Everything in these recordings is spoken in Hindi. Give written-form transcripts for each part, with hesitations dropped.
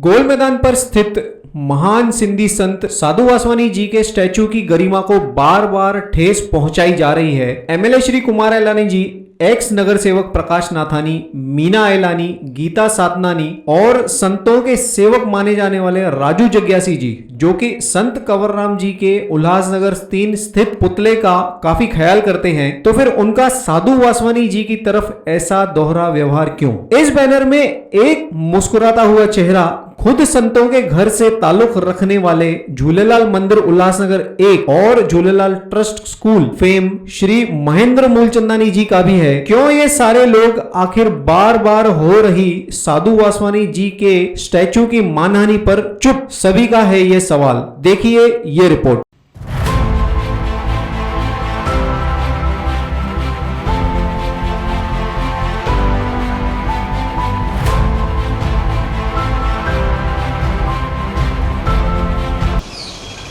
गोल मैदान पर स्थित महान सिंधी संत साधु वासवानी जी के स्टैचू की गरिमा को बार बार ठेस पहुंचाई जा रही है। एमएलए श्री कुमार एलानी जी, एक्स नगर सेवक प्रकाश नाथानी, मीना एलानी, गीता सातनानी और संतों के सेवक माने जाने वाले राजू जग्यासी जी, जो कि संत कंवरराम जी के उल्लासनगर 3 स्थित पुतले का काफी ख्याल करते हैं, तो फिर उनका साधु वासवानी जी की तरफ ऐसा दोहरा व्यवहार क्यों? इस बैनर में एक मुस्कुराता हुआ चेहरा खुद संतों के घर से ताल्लुक रखने वाले झूलेलाल मंदिर उल्लासनगर 1 और Jhulelal trust school fame Shri Mahendra Moolchandani ji का भी है। क्यों ये सारे लोग आखिर बार बार हो रही साधु वासवानी जी के स्टैचू की मानहानि पर चुप? सभी का है ये सवाल। देखिए ये रिपोर्ट।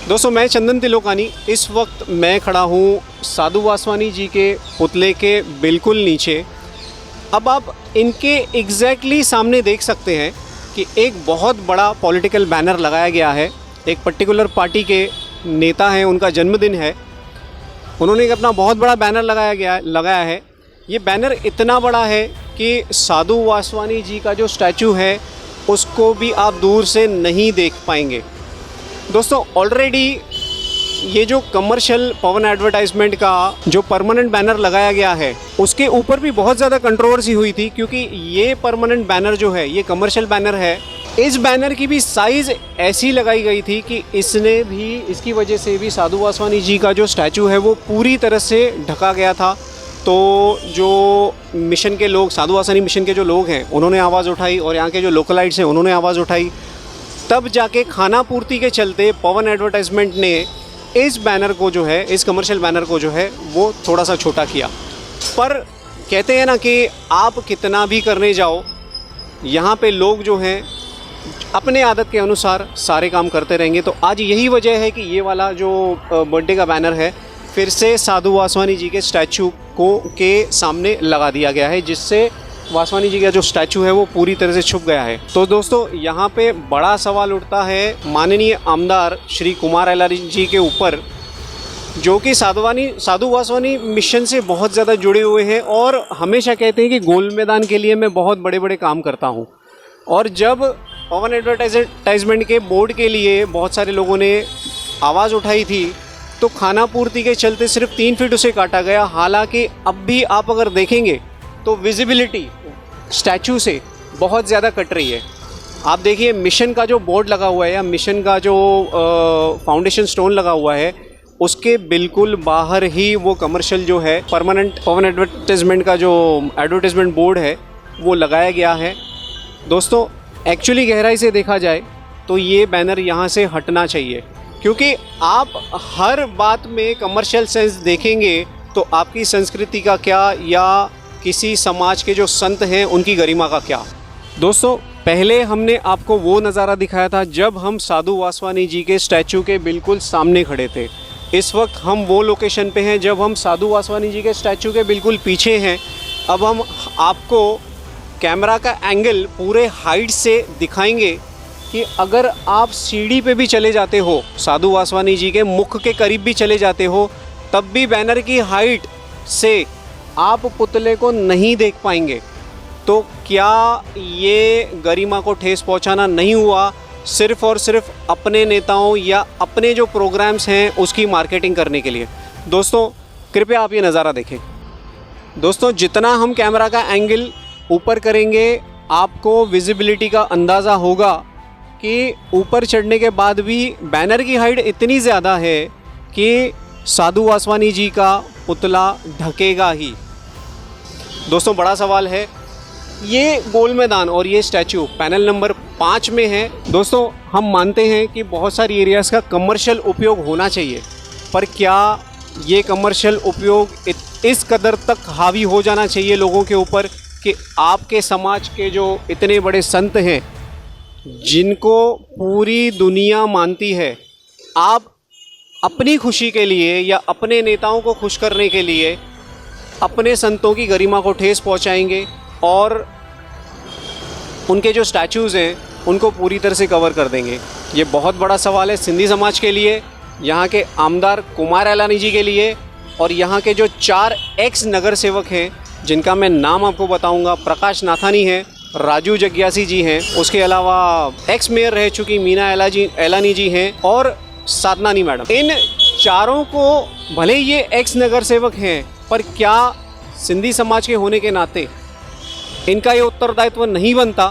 दोस्तों, मैं चंदन तिलोकानी। इस वक्त मैं खड़ा हूँ साधु वासवानी जी के पुतले के बिल्कुल नीचे। अब आप इनके एग्जैक्टली सामने देख सकते हैं कि एक बहुत बड़ा पॉलिटिकल बैनर लगाया गया है। एक पर्टिकुलर पार्टी के नेता हैं, उनका जन्मदिन है, उन्होंने एक अपना बहुत बड़ा बैनर लगाया है। ये बैनर इतना बड़ा है कि साधु वासवानी जी का जो स्टैचू है उसको भी आप दूर से नहीं देख पाएंगे। दोस्तों, ऑलरेडी ये जो कमर्शियल पवन एडवर्टाइजमेंट का जो परमानेंट बैनर लगाया गया है उसके ऊपर भी बहुत ज़्यादा कंट्रोवर्सी हुई थी, क्योंकि ये परमानेंट बैनर जो है, ये कमर्शियल बैनर है। इस बैनर की भी साइज़ ऐसी लगाई गई थी कि इसकी वजह से भी साधु वासवानी जी का जो स्टैचू है वो पूरी तरह से ढका गया था। तो जो मिशन के लोग, साधु वासवानी मिशन के जो लोग हैं, उन्होंने आवाज़ उठाई और यहाँ के जो लोकलाइट्स हैं उन्होंने आवाज़ उठाई। तब जाके खाना पूर्ति के चलते पवन एडवर्टाइजमेंट ने इस बैनर को जो है, इस कमर्शियल बैनर को जो है वो थोड़ा सा छोटा किया। पर कहते हैं ना कि आप कितना भी करने जाओ, यहाँ पे लोग जो हैं अपने आदत के अनुसार सारे काम करते रहेंगे। तो आज यही वजह है कि ये वाला जो बर्थडे का बैनर है फिर से साधु वासवानी जी के स्टैचू के सामने लगा दिया गया है, जिससे वासवानी जी का जो स्टैचू है वो पूरी तरह से छुप गया है। तो दोस्तों, यहाँ पे बड़ा सवाल उठता है माननीय आमदार श्री कुमार एलानी जी के ऊपर, जो कि साधु वासवानी मिशन से बहुत ज़्यादा जुड़े हुए हैं और हमेशा कहते हैं कि गोल मैदान के लिए मैं बहुत बड़े बड़े काम करता हूँ। और जब पवन एडवर्टाइजमेंट के बोर्ड के लिए बहुत सारे लोगों ने आवाज़ उठाई थी तो खाना पूर्ति के चलते सिर्फ 3 फीट उसे काटा गया। हालांकि अब भी आप अगर देखेंगे तो विजिबिलिटी स्टैचू से बहुत ज़्यादा कट रही है। आप देखिए, मिशन का जो बोर्ड लगा हुआ है या मिशन का जो फाउंडेशन स्टोन लगा हुआ है उसके बिल्कुल बाहर ही वो कमर्शियल जो है परमानेंट पवन एडवर्टाइजमेंट का जो एडवर्टाइजमेंट बोर्ड है वो लगाया गया है। दोस्तों, एक्चुअली गहराई से देखा जाए तो ये बैनर यहाँ से हटना चाहिए, क्योंकि आप हर बात में कमर्शियल सेंस देखेंगे तो आपकी संस्कृति का क्या या किसी समाज के जो संत हैं उनकी गरिमा का क्या। दोस्तों, पहले हमने आपको वो नज़ारा दिखाया था जब हम साधु वासवानी जी के स्टैचू के बिल्कुल सामने खड़े थे। इस वक्त हम वो लोकेशन पे हैं जब हम साधु वासवानी जी के स्टैचू के बिल्कुल पीछे हैं। अब हम आपको कैमरा का एंगल पूरे हाइट से दिखाएंगे कि अगर आप सीढ़ी पे भी चले जाते हो, साधु वासवानी जी के मुख के करीब भी चले जाते हो, तब भी बैनर की हाइट से आप पुतले को नहीं देख पाएंगे। तो क्या ये गरिमा को ठेस पहुंचाना नहीं हुआ सिर्फ़ और सिर्फ अपने नेताओं या अपने जो प्रोग्राम्स हैं उसकी मार्केटिंग करने के लिए? दोस्तों, कृपया आप ये नज़ारा देखें। दोस्तों, जितना हम कैमरा का एंगल ऊपर करेंगे आपको विजिबिलिटी का अंदाज़ा होगा कि ऊपर चढ़ने के बाद भी बैनर की हाइट इतनी ज़्यादा है कि साधु वासवानी जी का पुतला ढकेगा ही। दोस्तों, बड़ा सवाल है। ये गोल मैदान और ये स्टैचू पैनल नंबर 5 में है। दोस्तों, हम मानते हैं कि बहुत सारी एरियाज़ का कमर्शियल उपयोग होना चाहिए, पर क्या ये कमर्शियल उपयोग इस कदर तक हावी हो जाना चाहिए लोगों के ऊपर कि आपके समाज के जो इतने बड़े संत हैं जिनको पूरी दुनिया मानती है, आप अपनी खुशी के लिए या अपने नेताओं को खुश करने के लिए अपने संतों की गरिमा को ठेस पहुंचाएंगे और उनके जो स्टैचूज़ हैं उनको पूरी तरह से कवर कर देंगे। ये बहुत बड़ा सवाल है सिंधी समाज के लिए, यहाँ के आमदार कुमार एलानी जी के लिए और यहाँ के जो 4 एक्स नगर सेवक हैं जिनका मैं नाम आपको बताऊंगा। प्रकाश नाथानी हैं, राजू जग्यासी जी हैं, उसके अलावा एक्स मेयर रह चुकी मीना एलानी जी हैं और साधनानी मैडम। इन चारों को भले ये एक्स नगर सेवक हैं, पर क्या सिंधी समाज के होने के नाते इनका ये उत्तरदायित्व नहीं बनता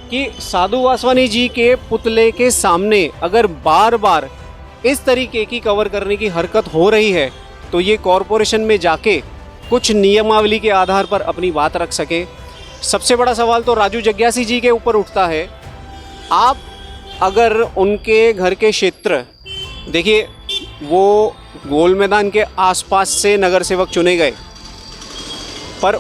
कि साधु वासवानी जी के पुतले के सामने अगर बार बार इस तरीके की कवर करने की हरकत हो रही है तो ये कॉरपोरेशन में जाके कुछ नियमावली के आधार पर अपनी बात रख सके। सबसे बड़ा सवाल तो राजू जग्यासी जी के ऊपर उठता है। आप अगर उनके घर के क्षेत्र देखिए, वो गोल मैदान के आसपास से नगर सेवक चुने गए, पर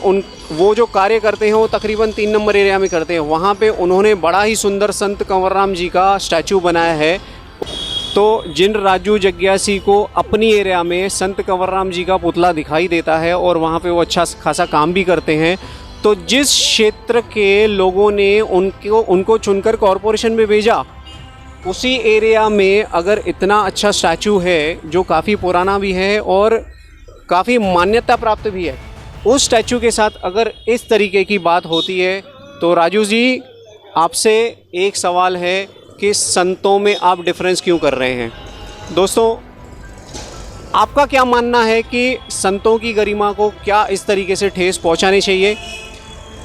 वो जो कार्य करते हैं वो तकरीबन 3 नंबर एरिया में करते हैं। वहाँ पे उन्होंने बड़ा ही सुंदर संत कंवरराम जी का स्टैचू बनाया है। तो जिन राजू जग्यासी को अपनी एरिया में संत कंवरराम जी का पुतला दिखाई देता है और वहाँ पे वो अच्छा खासा काम भी करते हैं, तो जिस क्षेत्र के लोगों ने उनको चुनकर कॉरपोरेशन में भेजा, उसी एरिया में अगर इतना अच्छा स्टैचू है जो काफ़ी पुराना भी है और काफ़ी मान्यता प्राप्त भी है, उस स्टैचू के साथ अगर इस तरीके की बात होती है तो राजू जी, आपसे एक सवाल है कि संतों में आप डिफरेंस क्यों कर रहे हैं? दोस्तों, आपका क्या मानना है कि संतों की गरिमा को क्या इस तरीके से ठेस पहुंचानी चाहिए?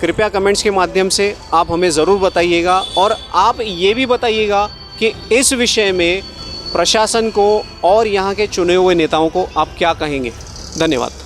कृपया कमेंट्स के माध्यम से आप हमें ज़रूर बताइएगा और आप ये भी बताइएगा कि इस विषय में प्रशासन को और यहाँ के चुने हुए नेताओं को आप क्या कहेंगे। धन्यवाद।